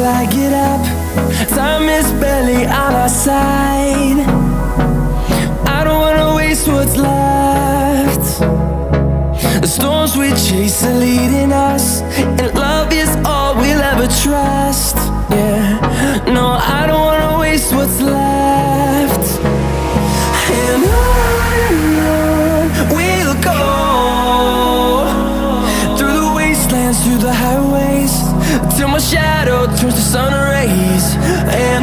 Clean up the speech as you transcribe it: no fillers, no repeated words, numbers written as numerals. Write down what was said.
till I get up. Time is barely on our side. I don't wanna waste what's left. The storms we chase are leading us, and love is all we'll ever trust. Yeah, no, I don't wanna waste what's left. And on we'll go, through the wastelands, through the highways, till my shadow turns to sun rays. And